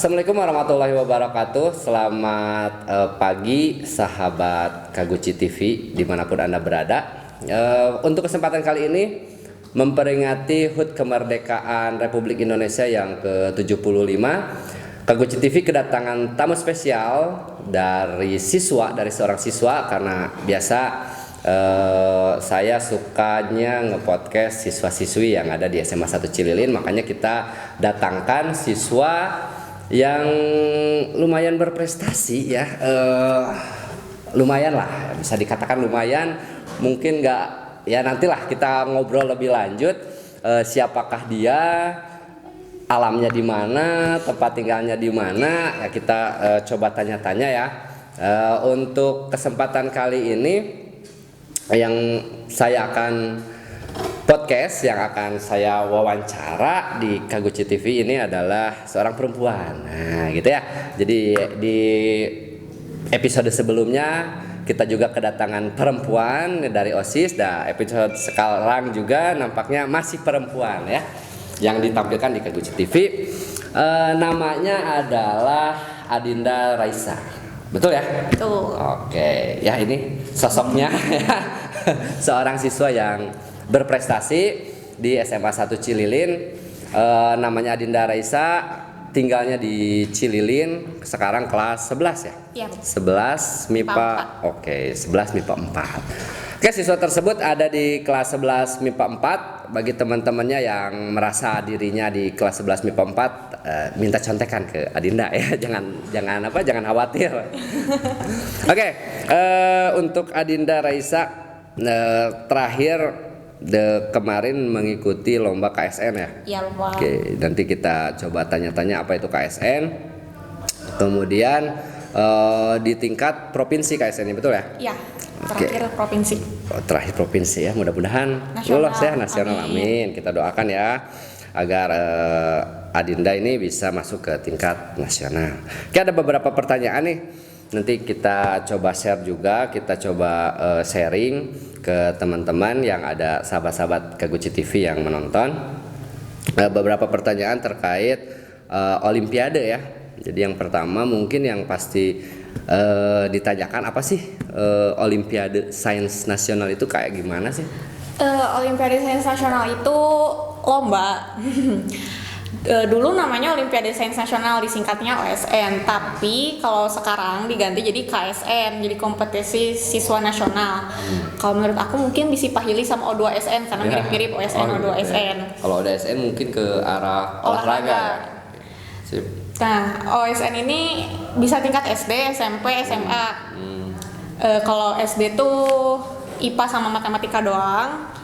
Assalamualaikum warahmatullahi wabarakatuh. Selamat pagi sahabat Kaguci TV dimanapun Anda berada. Untuk kesempatan kali ini memperingati HUT kemerdekaan Republik Indonesia yang ke-75, Kaguci TV kedatangan tamu spesial dari seorang siswa, karena biasa saya sukanya ngepodcast siswa-siswi yang ada di SMA 1 Cililin, makanya kita datangkan siswa yang lumayan berprestasi ya, lumayan lah, bisa dikatakan lumayan, mungkin nggak ya, nantilah kita ngobrol lebih lanjut siapakah dia, alamnya di mana, tempat tinggalnya di mana, ya kita coba tanya-tanya ya. Untuk kesempatan kali ini yang saya akan podcast, yang akan saya wawancara di Kaguci TV ini adalah seorang perempuan. Nah, gitu ya. Jadi di episode sebelumnya kita juga kedatangan perempuan dari OSIS. Nah, episode sekarang juga nampaknya masih perempuan ya, yang ditampilkan di Kaguci TV. Namanya adalah Adinda Raisa. Betul ya? Betul. Oke, ya ini sosoknya ya. Seorang siswa yang berprestasi di SMA 1 Cililin, namanya Adinda Raisa, tinggalnya di Cililin, sekarang kelas 11 ya? Iya. 11 MIPA. Oke, 11 MIPA 4. Oke, siswa tersebut ada di kelas 11 MIPA 4. Bagi teman-temannya yang merasa dirinya di kelas 11 MIPA 4, minta contekan ke Adinda ya. Jangan khawatir. Oke, untuk Adinda Raisa terakhir kemarin mengikuti lomba KSN ya? Iya, lomba. Oke, nanti kita coba tanya-tanya apa itu KSN. Kemudian di tingkat provinsi KSN, betul ya? Iya, terakhir provinsi. Terakhir provinsi ya, mudah-mudahan lolos ya, nasional, amin. Kita doakan ya agar Adinda ini bisa masuk ke tingkat nasional. Oke, ada beberapa pertanyaan nih. Nanti kita coba share juga, kita coba sharing ke teman-teman yang ada, sahabat-sahabat Kaguci TV yang menonton. Beberapa pertanyaan terkait Olimpiade ya. Jadi yang pertama mungkin yang pasti ditanyakan, apa sih Olimpiade Sains Nasional itu kayak gimana sih? Olimpiade Sains Nasional itu lomba. Dulu namanya Olimpiade Sains Nasional, disingkatnya OSN, tapi kalau sekarang diganti jadi KSN, jadi kompetisi siswa nasional. Kalau menurut aku mungkin bisa pahili sama O2SN karena mirip-mirip OSN, O2SN. Ya. Kalau OSN mungkin ke arah olahraga. Sip. Nah, OSN ini bisa tingkat SD, SMP, SMA. Kalau SD tuh IPA sama matematika doang.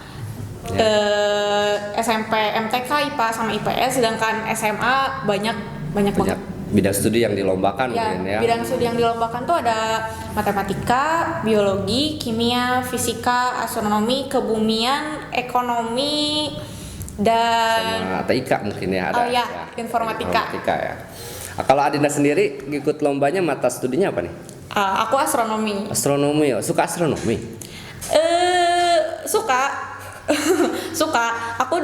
SMP, MTK, IPA sama IPS, sedangkan SMA banyak banget bidang studi yang dilombakan ya, mungkin ya. Bidang studi yang dilombakan tuh ada matematika, biologi, kimia, fisika, astronomi, kebumian, ekonomi, dan sama TIK mungkin ya ada. ya, informatika ya. Nah, kalau Adinda sendiri ikut lombanya, mata studinya apa nih? Aku astronomi. Astronomi ya, suka astronomi? Suka. Aku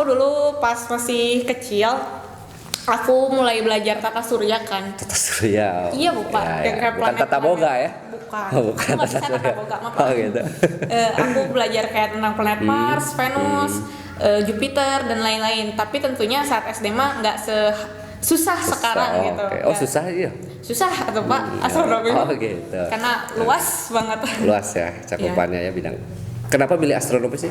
dulu pas masih kecil, aku mulai belajar tata surya kan. Tata surya. Iya, Bapak. Ya. Bukan tata boga ya? Bukan. Bukan tata surya. Tata boga, Oh gitu. Aku belajar kayak tentang planet Mars, Venus, Jupiter dan lain-lain. Tapi tentunya saat SD mah nggak susah sekarang gitu. Okay. Oh, susah iya. Susah atau Pak astronomi. Oh gitu. Karena luas banget. Luas ya cakupannya ya bidang. Kenapa pilih astronomi sih?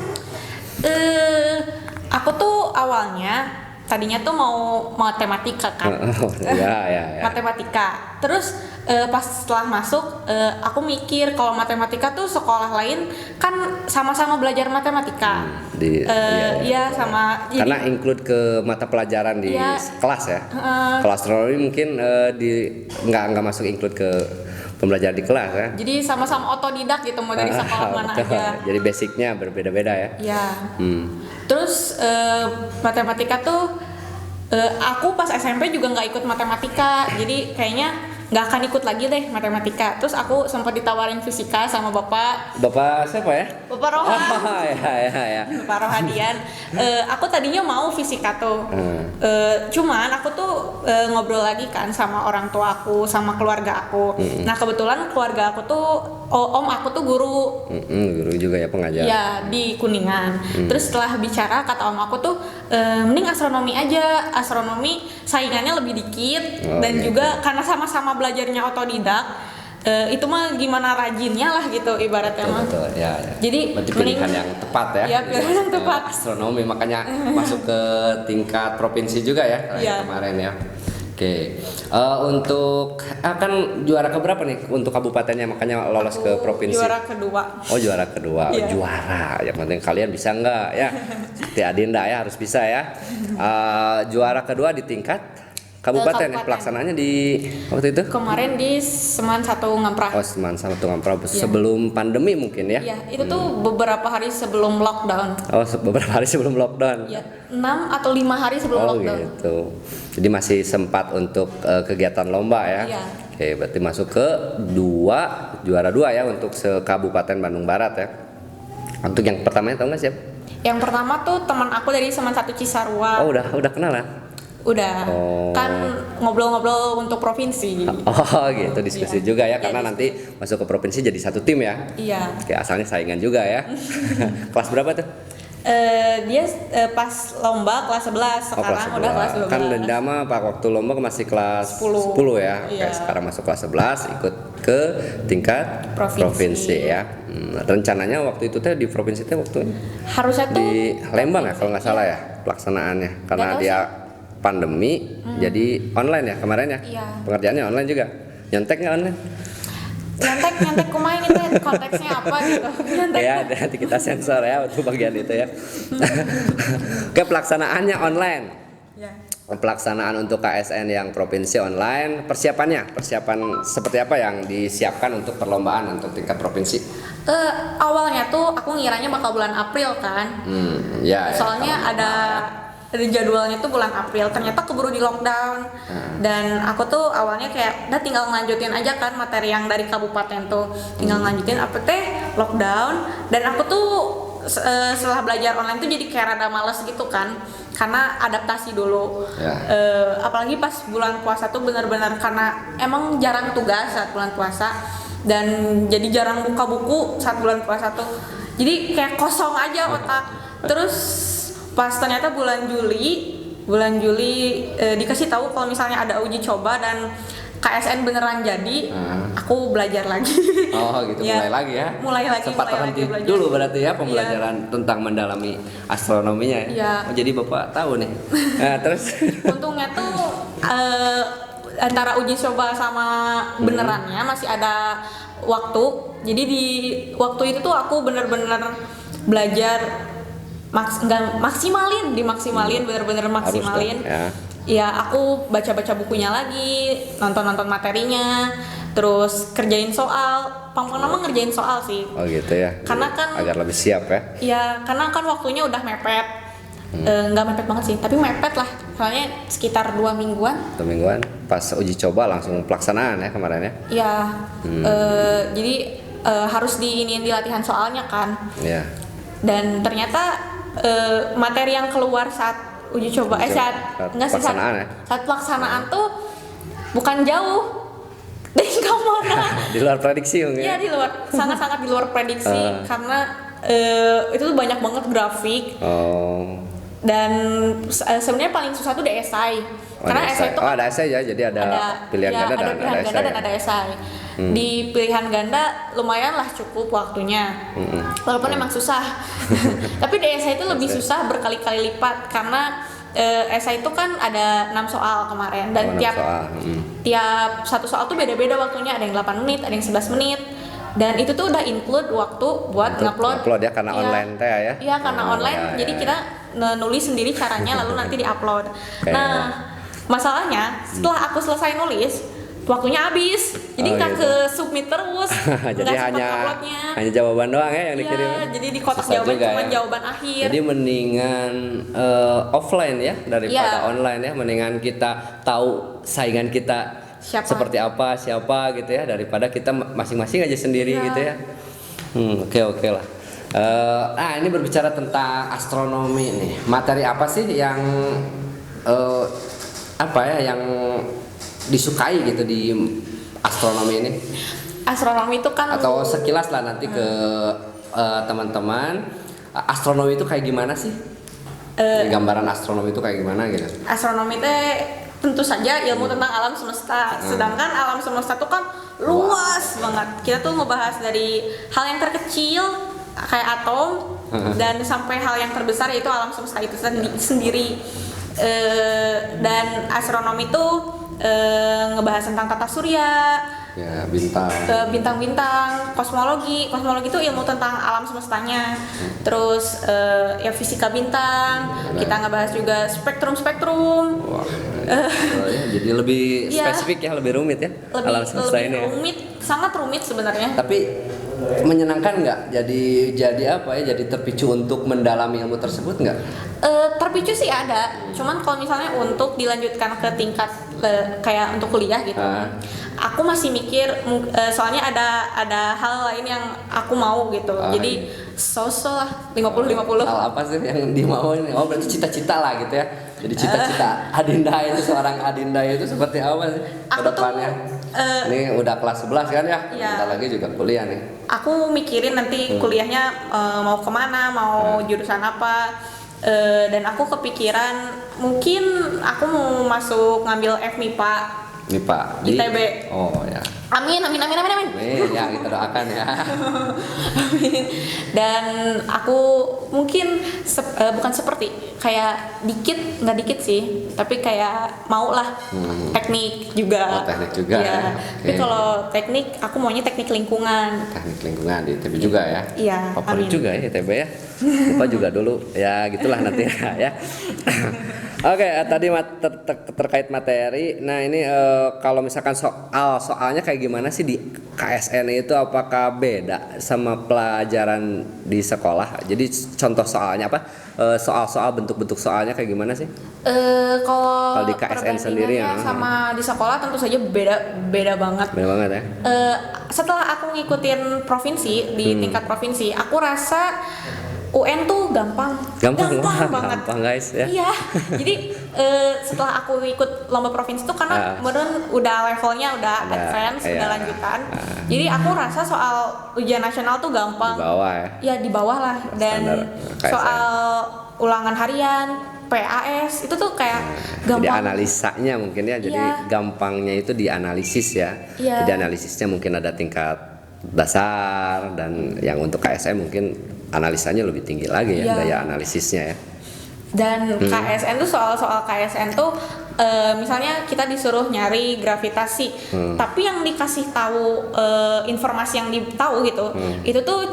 Aku tuh awalnya tadinya tuh mau matematika kan. Ya. Matematika. Terus pas setelah masuk aku mikir kalau matematika tuh sekolah lain kan sama-sama belajar matematika. Iya sama. Karena include ke mata pelajaran di kelas ya. Kalau astronomi mungkin nggak masuk include ke pembelajaran di kelas ya. Jadi sama-sama otodidak gitu, mau dari sekolah mana aja. Jadi basicnya berbeda-beda ya. Iya. Terus matematika tuh aku pas SMP juga nggak ikut matematika. Jadi kayaknya nggak akan ikut lagi deh matematika. Terus aku sempat ditawarin fisika sama bapak Siapa ya? bapak Rohan. Oh, ya. Bapak Rohadian. Aku tadinya mau fisika tuh. Cuman aku tuh ngobrol lagi kan sama orang tua aku, sama keluarga aku. Nah kebetulan keluarga aku tuh, om aku tuh guru. Guru juga ya, pengajar. Ya di Kuningan. Terus setelah bicara kata om aku tuh mending astronomi aja. Astronomi saingannya lebih dikit dan gitu. juga karena sama-sama belajarnya otodidak. Itu mah gimana rajinnya lah gitu ibaratnya mah. Betul, ya. Jadi berarti pilihan yang tepat ya. Iya, pilihan yang tepat. Astronomi makanya masuk ke tingkat provinsi juga ya Iya. kemarin ya. Oke. Untuk kan juara keberapa nih untuk kabupatennya, makanya lolos ke provinsi? Juara kedua. Oh, juara kedua. Iya. Juara. Yang penting kalian bisa enggak ya? Seperti Adinda ya, harus bisa ya. Juara kedua di tingkat kabupaten ya, Kabupaten. pelaksanaannya di waktu itu? Kemarin di Seman 1 Ngamprah. Oh, Seman sama Tukang Prabu sebelum pandemi mungkin ya? Iya, itu tuh beberapa hari sebelum lockdown. Oh, beberapa hari sebelum lockdown. Ya, 6 atau 5 hari sebelum Oh lockdown. gitu. Jadi masih sempat untuk kegiatan lomba ya? Iya. Oke, berarti masuk ke juara 2 ya untuk se-Kabupaten Bandung Barat ya. Untuk yang pertamanya tahu nggak siapa? Yang pertama tuh teman aku dari Seman 1 Cisarua. Oh, udah kenal ya? Udah. Oh. Kan ngobrol-ngobrol untuk provinsi. Oh gitu, diskusi Iya. juga ya, Iya, karena nanti masuk ke provinsi jadi satu tim ya. Iya. Oke, asalnya saingan juga ya. Kelas berapa tuh? Dia pas lomba kelas 11, sekarang kelas udah kelas 11. 12. Kan Dendama Pak waktu lomba masih kelas 10 ya. Oke, Iya. sekarang masuk kelas 11 ikut ke tingkat provinsi ya. Rencananya waktu itu teh di provinsi teh waktu Harusnya tuh di Lembang ya kalau nggak salah ya pelaksanaannya, karena Nggak tahu dia pandemi jadi online ya kemarin ya. Iya. Pengerjaannya online juga. Nyontek nggak online? nyantek kumain itu konteksnya apa gitu. Nyantek. Ya, nanti kita sensor ya untuk bagian itu ya. Oke, pelaksanaannya online. Ya. Pelaksanaan untuk KSN yang provinsi online, persiapan seperti apa yang disiapkan untuk perlombaan untuk tingkat provinsi? Awalnya tuh aku ngiranya bakal bulan April kan. Ya. Soalnya ada jadwalnya tuh bulan April, ternyata keburu di lockdown. Dan aku tuh awalnya kayak udah tinggal ngelanjutin aja kan materi yang dari kabupaten tuh, tinggal ngelanjutin apa teh lockdown. Dan aku tuh setelah belajar online tuh jadi kayak rada males gitu kan, karena adaptasi dulu. Ya. Apalagi pas bulan puasa tuh benar-benar karena emang jarang tugas saat bulan puasa dan jadi jarang buka buku saat bulan puasa tuh, jadi kayak kosong aja otak. Terus pas ternyata bulan Juli dikasih tahu kalau misalnya ada uji coba dan KSN beneran jadi, aku belajar lagi. Oh gitu, Ya, mulai lagi ya? mulai lagi terhenti belajar. dulu berarti ya pembelajaran tentang mendalami astronominya ya? Iya. Oh, jadi Bapak tahu nih. Nah, terus? Untungnya tuh antara uji coba sama benerannya masih ada waktu. Jadi di waktu itu tuh aku bener-bener belajar dimaksimalin bener-bener maksimalin. Harus dong, ya. Ya aku baca-baca bukunya lagi, nonton nmaterinya, terus kerjain soal. Paling lama ngerjain soal sih. Oh gitu ya. Karena kan agar lebih siap ya. Ya karena kan waktunya udah mepet. Nggak mepet banget sih, tapi mepet lah. Soalnya sekitar 2 mingguan. 1 mingguan pas uji coba langsung pelaksanaan ya kemarin ya. Ya, jadi harus diinin di latihan soalnya kan. Iya. Dan ternyata materi yang keluar saat uji coba, saat pelaksanaan ya? saat pelaksanaan tuh bukan jauh dari mana. Di luar prediksi mungkin. Iya, di luar, sangat-sangat di luar prediksi karena itu tuh banyak banget grafik. Oh. Dan sebenarnya paling susah tuh di esai. Karena esai itu ada esai ya, jadi ada pilihan ganda dan pilihan ada ganda esai. dan ada esai. Di pilihan ganda lumayan lah cukup waktunya. Walaupun emang susah. Tapi di esai itu lebih susah berkali-kali lipat karena esai itu kan ada 6 soal kemarin dan tiap satu soal tuh beda-beda waktunya, ada yang 8 menit, ada yang 11 menit. Dan itu tuh udah include waktu buat ngupload ya karena online teh ya. Iya, karena online. Jadi kita nulis sendiri caranya lalu nanti diupload. Nah, masalahnya setelah aku selesai nulis, waktunya habis. Jadi nggak gitu. ke submit terus. Jadi nggak sempat hanya uploadnya. jawaban doang ya yang dikirim. Iya, jadi di kotak Susah jawaban juga cuma ya. jawaban akhir. Jadi mendingan offline ya daripada Iya. online ya. Mendingan kita tahu saingan kita seperti apa siapa gitu ya, daripada kita masing-masing aja sendiri Iya. gitu ya. Oke lah. Nah ini berbicara tentang astronomi nih, materi apa sih yang apa ya yang disukai gitu di astronomi ini? Astronomi itu kan Atau sekilas lah nanti ke teman-teman, astronomi itu kayak gimana sih? Gambaran astronomi itu kayak gimana gitu? astronomi teh tentu saja ilmu tentang alam semesta. Sedangkan alam semesta itu kan luas banget. Kita tuh ngebahas dari hal yang terkecil kayak atom dan sampai hal yang terbesar yaitu alam semesta itu sendiri. Dan astronomi itu ngebahas tentang tata surya, Ya bintang. bintang-bintang, kosmologi itu ilmu tentang alam semestanya. Terus ya fisika bintang, kita ngebahas juga spektrum. Wah, ya, jadi lebih Iya. spesifik ya, lebih rumit ya alam semesta ini ya. rumit, sangat rumit sebenarnya. Tapi menyenangkan nggak? Jadi apa ya? Jadi terpicu untuk mendalami ilmu tersebut nggak? Terpicu sih ada, cuman kalau misalnya untuk dilanjutkan ke tingkat kayak untuk kuliah gitu, aku masih mikir soalnya ada hal lain yang aku mau gitu. Jadi sosok lah 50-50. Hal apa sih yang dimau ini? Oh berarti cita-cita lah gitu ya. Jadi cita-cita Adinda itu, seorang Adinda itu seperti apa sih ke Aku tuh, depannya? Ini udah kelas 11 kan ya? Iya. Bentar lagi juga kuliah nih. Aku mikirin nanti kuliahnya mau kemana, mau jurusan apa. Dan aku kepikiran mungkin aku mau masuk ngambil FMIPA. Nih Pak di ITB. Oh ya. Amin. Ya kita doakan ya. Amin. Dan aku mungkin bukan seperti kayak nggak dikit sih, tapi kayak mau lah teknik juga. Oh, teknik juga Ya. ya. Tapi Oke. kalau teknik aku maunya teknik lingkungan. Teknik lingkungan di ITB juga ya. Iya, Favorit amin. juga ya ITB ya. Lupa juga dulu. Ya gitulah nanti ya. Oke, tadi terkait materi. Nah, ini kalau misalkan soalnya kayak gimana sih di KSN itu, apakah beda sama pelajaran di sekolah? Jadi contoh soalnya apa? Soal-soal bentuk-bentuk soalnya kayak gimana sih? Kalau di KSN sendiri ya. perbandingannya sama di sekolah tentu saja beda banget. Beda banget ya. Setelah aku ngikutin provinsi di tingkat provinsi, aku rasa UN tuh gampang Wah, banget. gampang guys ya. Iya, jadi setelah aku ikut lomba provinsi itu karena beneran udah levelnya udah advance, iya. udah lanjutan. Jadi aku rasa soal ujian nasional tuh gampang. Di bawah ya. Ya di bawah lah. Dan Standar KSN. soal ulangan harian, PAS itu tuh kayak Jadi gampang. analisanya mungkin ya, jadi Iya. gampangnya itu di analisis ya. Iya. Jadi analisisnya mungkin ada tingkat dasar, dan yang untuk KSM mungkin analisanya lebih tinggi lagi ya, Iya. daya analisisnya ya. Dan KSN tuh soal KSN tuh misalnya kita disuruh nyari gravitasi, tapi yang dikasih tahu informasi yang ditahu gitu, itu tuh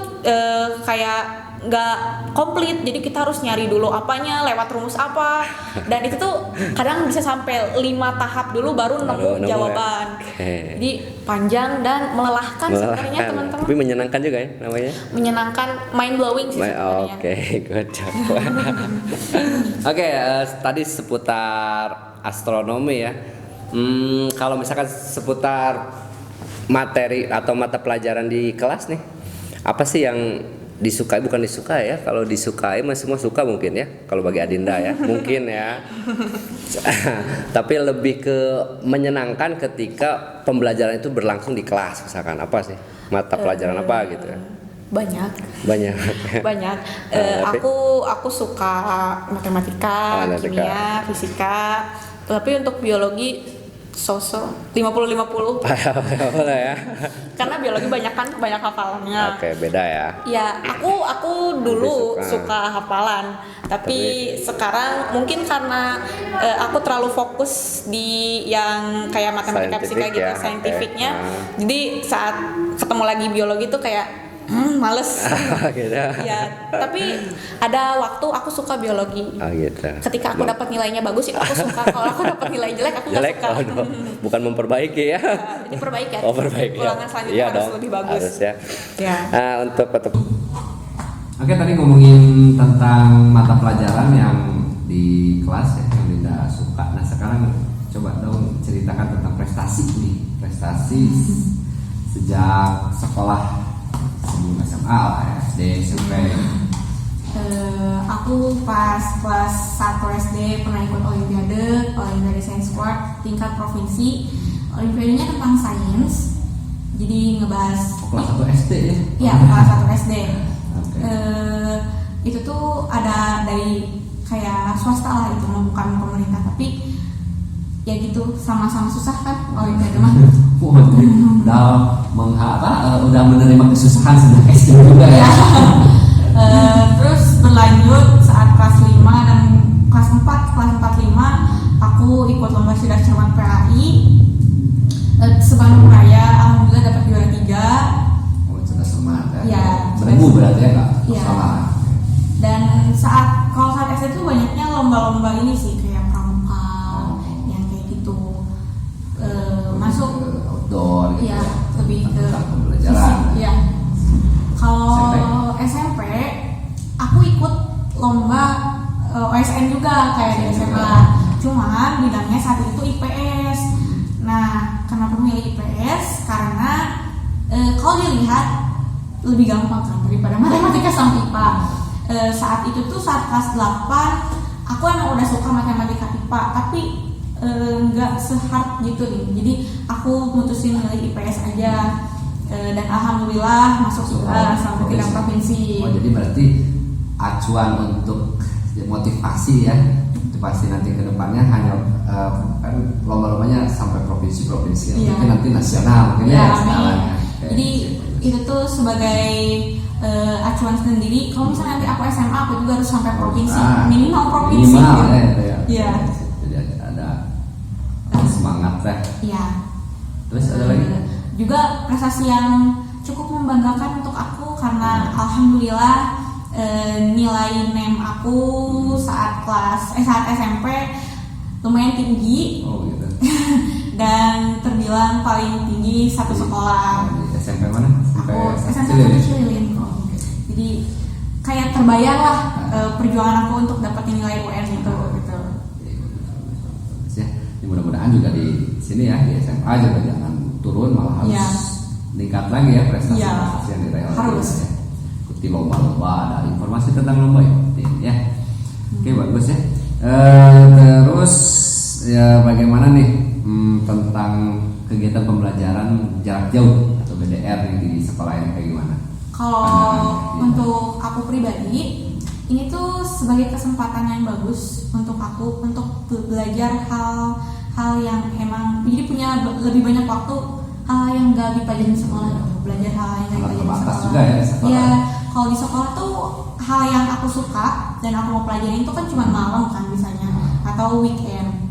kayak nggak komplit. Jadi kita harus nyari dulu apanya, lewat rumus apa, dan itu tuh kadang bisa sampai 5 tahap dulu baru nemu nemu ya. jawaban. Oke. Jadi panjang dan melelahkan sebenarnya teman-teman. Tapi menyenangkan juga ya namanya. Menyenangkan, mind blowing sih sebenarnya. Oke, good job. Oke, tadi seputar astronomi ya. Kalau misalkan seputar materi atau mata pelajaran di kelas nih, apa sih yang disukai, bukan disukai ya? Kalau disukai mah semua suka mungkin ya. Kalau bagi Adinda ya, mungkin ya. Tapi lebih ke menyenangkan ketika pembelajaran itu berlangsung di kelas, misalkan apa sih? Mata pelajaran apa gitu ya? Banyak. Banyak. Tapi- Aku suka matematika, Matematika. kimia, fisika. Tapi untuk biologi sosok 50-50. Boleh ya. Karena biologi banyak hafalannya. Oke, beda ya. Ya, aku dulu Lebih suka hafalan, tapi sekarang mungkin karena aku terlalu fokus di yang kayak matematika, fisika Saintifik gitu, ya, saintifiknya. oke. Jadi saat ketemu lagi biologi tuh kayak males. Gitu. Ya, tapi ada waktu aku suka biologi. Oh gitu. Ketika aku dapat nilainya bagus, itu aku suka. Kalau aku dapat nilai jelek, aku nggak Jelek, suka. oh, bukan memperbaiki ya. Jadi perbaikan. Oh, perbaiki. Ulangan selanjutnya Iya harus dong, lebih bagus. harus ya. Ya. Untuk Oke, tadi ngomongin tentang mata pelajaran yang di kelas ya, yang Dinda suka. Nah, sekarang coba dong ceritakan tentang prestasi prestasi nih, sejak sekolah sebelum SMA lah ya, SD, SMP. Aku pas kelas 1 SD pernah ikut Olimpiade Science Sport tingkat provinsi. Olimpiadenya tentang sains, jadi ngebahas. Kelas 1 SD ya? Iya, kelas 1 SD. Okay. Itu tuh ada dari kayak swasta lah, itu bukan pemerintah, tapi ya gitu, sama-sama susah kan Olimpiade mah. Udah menerima kesusahan sejak SD juga ya. Terus berlanjut saat kelas 5 dan kelas 4 5 aku ikut lomba Sidak Cermat PAI Sebandung Raya, alhamdulillah dapat juara 3. Oh, sudah semangat ya. Beremu berarti ya Kak? Iya. Salah. Dan kalau saat SD itu banyaknya lomba-lomba ini sih, kayak pramuka, yang kayak gitu. Masuk outdoor gitu. Iya, lebih ke tentang pembelajaran. Iya. Kalau SMP, aku ikut lomba OSN juga kayak di SMA. Cuma bidangnya saat itu IPS. Nah, kenapa milih IPS? Karena kalau dilihat lebih gampang kan daripada matematika sama IPA. Saat itu tuh saat kelas 8 aku emang udah suka matematika IPA, tapi nggak sehard gitu nih. Jadi aku mutusin milih IPS aja. Dan alhamdulillah masuk juga sampai tingkat provinsi. Oh, jadi berarti acuan untuk motivasi ya, motivasi nanti ke depannya hanya kan lomba-lombanya sampai provinsi-provinsi, Iya. mungkin nanti nasional mungkin Iya, ya amin. sekarang. Jadi itu tuh sebagai acuan sendiri. Kalau misalnya nanti aku SMA, aku juga harus sampai provinsi, minimal provinsi. Minimal gitu. ya. Iya. Jadi ada semangat teh. Iya. Terus ada lagi? Juga prestasi yang cukup membanggakan untuk aku karena alhamdulillah nilai NEM aku saat SMP lumayan tinggi. Oh gitu. Dan terbilang paling tinggi satu sekolah. Di SMP mana? Aku SMP Cililin. Cililin. Oh, okay. Jadi kayak terbayar lah perjuangan aku untuk dapetin nilai UN itu gitu. Ya, mudah-mudahan juga di sini ya di SMA juga jangan turun, malah harus Ya. meningkat lagi ya prestasi Ya, yang diraih oleh harus. kita ya. Ikuti lomba-lomba, ada informasi tentang lomba ya. Oke, bagus ya. Terus ya bagaimana nih tentang kegiatan pembelajaran jarak jauh atau BDR yang di sekolah ini kayak gimana? Kalau untuk aku pribadi, ini tuh sebagai kesempatan yang bagus untuk aku untuk belajar hal yang emang jadi punya lebih banyak waktu, hal yang gak dipelajarin di sekolah, belajar hal yang gak dipelajarin di Terbatas sekolah. juga ya di sekolah. Iya, kalau di sekolah tuh hal yang aku suka dan aku mau pelajarin itu kan cuma malam kan misalnya atau weekend.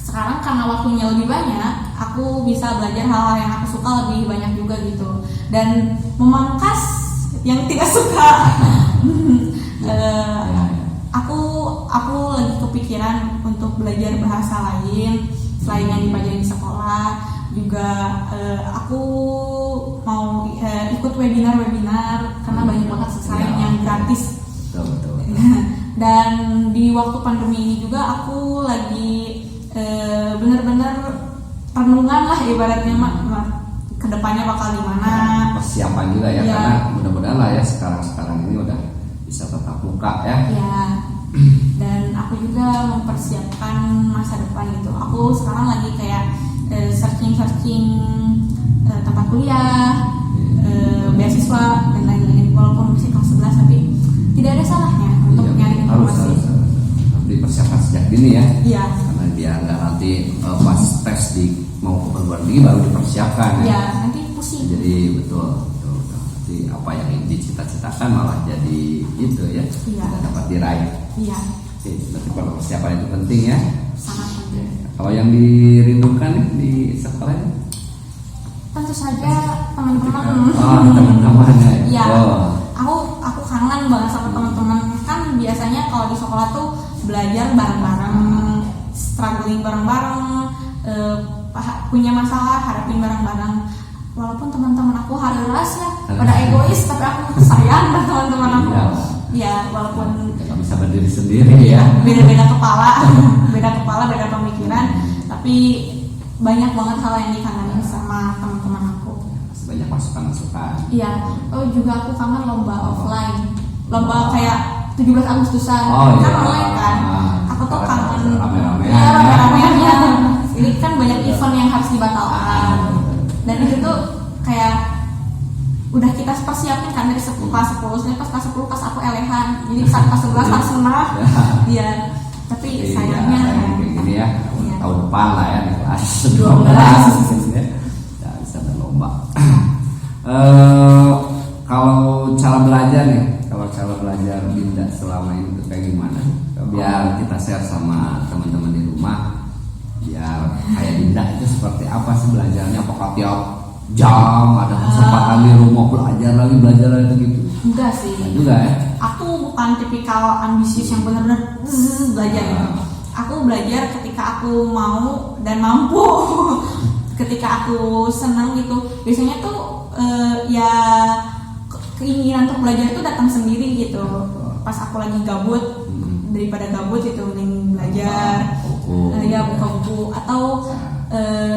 Sekarang karena waktunya lebih banyak, aku bisa belajar hal-hal yang aku suka lebih banyak juga gitu, dan memangkas yang tidak suka. Aku lagi kepikiran untuk belajar bahasa lain selain yang dipelajari di sekolah. Juga aku mau ikut webinar karena banyak banget sekarang yang gratis. Betul. Dan di waktu pandemi ini juga aku lagi bener-bener renungan lah ibaratnya mak kedepannya bakal gimana. Persiapan juga ya, Ya. karena mudah-mudahan lah ya sekarang ini udah bisa tatap muka ya. Ya, dan aku juga mempersiapkan masa depan gitu. Aku sekarang lagi kayak searching tempat kuliah, beasiswa dan lain-lain. Walaupun masih kelas 11 tapi tidak ada salahnya untuk Iya, nyari informasi. harus dipersiapkan sejak dini ya. Iya. Karena biar nggak nanti pas tes mau ke perguruan tinggi baru dipersiapkan ya. Iya, nanti pusing. Jadi betul. Nanti apa yang dicita-citakan malah jadi itu ya. Iya. Tidak dapat diraih. Iya, Oke, berarti persiapan itu penting ya. sangat penting. Kalau yang dirindukan nih di sekolah ini? Tentu saja teman-teman. Teman-temannya ya. Iya. Oh. Aku kangen banget sama teman-teman. Kan biasanya kalau di sekolah tuh belajar bareng-bareng, struggling bareng-bareng, punya masalah hadapin bareng-bareng. Walaupun teman-teman aku hareras ya, pada egois, tapi aku sayang sama teman-teman aku. Ya, walaupun Nggak bisa berdiri sendiri ya. beda-beda kepala, beda pemikiran, tapi banyak banget hal yang dikangenin sama teman-teman aku. Masih banyak masukan-masukan. Iya, oh juga aku kangen lomba offline, lomba kayak 17 Agustusan, kan online kan. Aku tuh kangen rame-ramean. ya rame-rameannya. Jadi kan banyak event yang harus dibatalkan. Dan itu tuh kayak udah kita persiapin kan dari kelas 10, sebenarnya pas kelas 10 pas aku elehan, jadi saat kelas 11 harus menang. Iya, tapi sayangnya kayak gini ya, tahun depan lah ya di kelas 12 ya bisa berlomba. Kalau cara belajar nih, kalau cara belajar Dinda selama ini tuh kayak gimana? Biar kita share sama teman-teman di rumah, biar kayak Dinda itu seperti apa sih belajarnya? Apakah tiap jam ada kesempatan di rumah belajar lagi gitu? enggak sih. Enggak juga ya? Aku bukan tipikal ambisius yang benar-benar belajar gitu. Aku belajar ketika aku mau dan mampu. Ketika aku senang gitu. Biasanya tuh ya keinginan untuk belajar itu datang sendiri gitu. Pas aku lagi gabut, daripada gabut itu mending belajar. Ya buka buku atau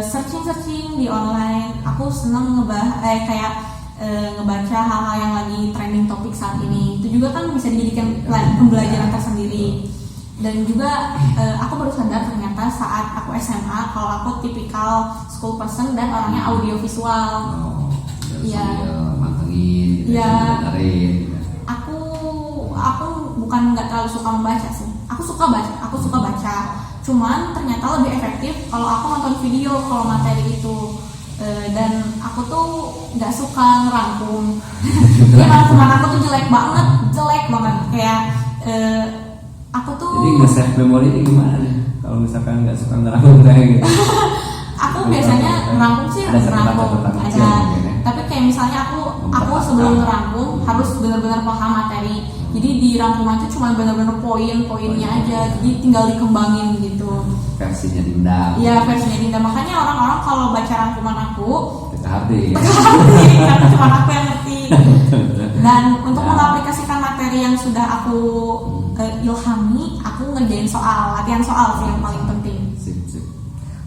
searching di online. Aku seneng ngebaca hal-hal yang lagi trending topik saat ini. Itu juga kan bisa dijadikan pembelajaran tersendiri. Dan juga aku baru sadar ternyata saat aku SMA kalau aku tipikal school person dan orangnya audiovisual. Iya. Mantengin, dengerin. Aku bukan nggak terlalu suka membaca sih. Aku suka baca. Cuman ternyata lebih efektif kalau aku nonton video kalau materi itu. Dan aku tuh nggak suka ngerangkum. Ya rangkuman aku tuh jelek banget kayak aku tuh. Jadi nge-save memori ini gimana nih? Kalau misalkan nggak suka ngerangkum kayak gitu. Aku biasanya ngerangkum sih ngerangkum ada. Tapi kayak misalnya aku sebelum ngerangkum harus benar-benar paham materi. Jadi di rangkuman itu cuma benar-benar poin-poinnya aja. Jadi tinggal dikembangin gitu. Versinya Dinda. Iya, versinya Dinda. Makanya orang-orang kalau baca rangkuman aku ngerti karena cuma aku yang ngerti. Dan untuk mengaplikasikan materi yang sudah aku ilhami, aku ngerjain latihan soal sih yang paling penting. Sip.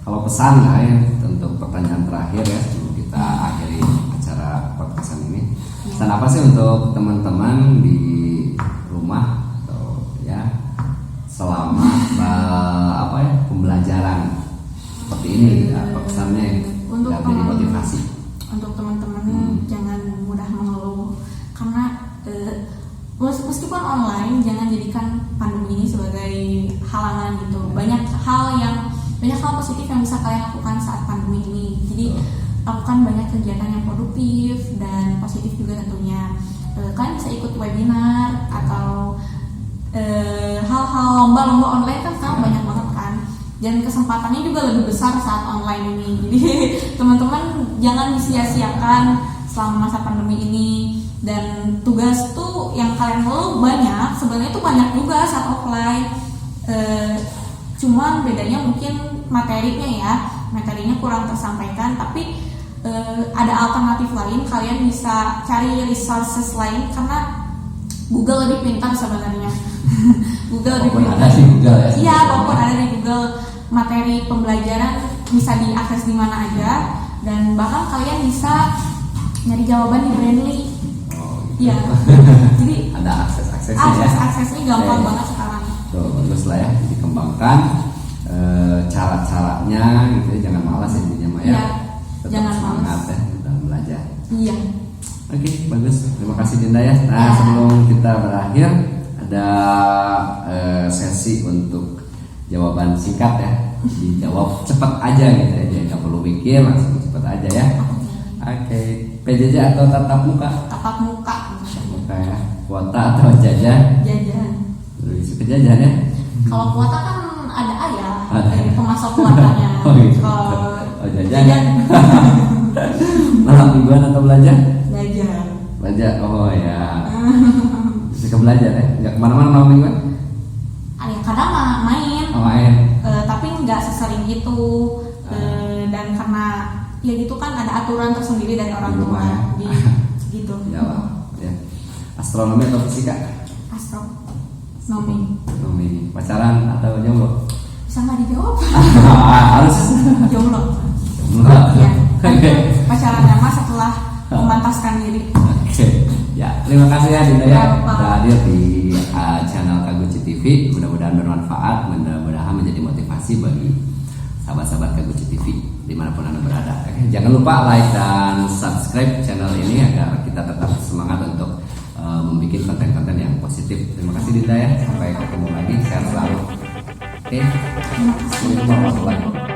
Kalau pesan lah ya untuk pertanyaan terakhir ya sebelum kita akhiri acara podcast ini. Pesan apa sih untuk teman-teman di rumah atau ya selama pembelajaran seperti ini apa pesannya untuk jadi motivasi untuk teman-teman jangan mudah mengeluh karena meskipun online jangan jadikan pandemi ini sebagai halangan gitu. Banyak hal positif yang bisa kalian lakukan saat pandemi ini. Jadi lakukan banyak kegiatan yang produktif dan positif juga tentunya. Kalian bisa ikut webinar atau hal-hal lomba online kan sekarang banyak banget kan. Dan kesempatannya juga lebih besar saat online ini. Jadi teman-teman jangan disia-siakan selama masa pandemi ini. Dan tugas tuh yang kalian mau banyak, sebenarnya tuh banyak juga saat offline. Cuman bedanya mungkin materinya kurang tersampaikan. Tapi ada alternatif lain, kalian bisa cari resources lain karena Google lebih pintar sebenarnya. Google lebih pintar. Ada di Google ya. Iya, walaupun ada di Google, materi pembelajaran bisa diakses di mana aja dan bahkan kalian bisa nyari jawaban di Brandly. Iya. Jadi ada aksesnya gampang banget sekarang. Tuh, bagus lah ya dikembangkan cara-caranya gitu ya, jangan malas intinya Maya. Iya. Jangan malas ya dalam belajar. Iya. Oke, bagus. Terima kasih Dinda ya. Nah, sebelum kita berakhir ada sesi untuk jawaban singkat ya. Dijawab cepat aja gitu ya. Jangan perlu mikir, langsung cepat aja ya. Oke. PJJ atau tatap muka? Tatap muka. Muka ya. Kuota atau jajan? Jajan. Bisa ke jajan ya. Kalau kuota kan ada ayah dari pemasok kuotanya. Oh, gitu. Kalau jajan. Malam mingguan atau belajar? Belajar. Oh ya. Bisa ke belajar ya? Nggak kemana-mana malam mingguan? Kadang main. Oh, main. Tapi nggak sesering itu. Dan karena ya gitu kan ada aturan tersendiri dari orang tua. Gitu. Ya lah. Ya. Astronomi atau fisika? Astronomi. Pacaran atau jomblo? Bisa nggak dijawab? Harus. Jomblo. Ya, pacaran lama setelah memantaskan diri. Oke, ya terima kasih ya Dinda ya Apa? sudah hadir di channel Kaguci TV. Mudah-mudahan bermanfaat, mudah-mudahan menjadi motivasi bagi sahabat-sahabat Kaguci TV dimanapun anda berada. Oke, jangan lupa like dan subscribe channel ini agar kita tetap semangat untuk membuat konten-konten yang positif. Terima kasih Dinda ya, sampai ketemu lagi, sehat selalu. Oke, assalamualaikum warahmatullahi wabarakatuh.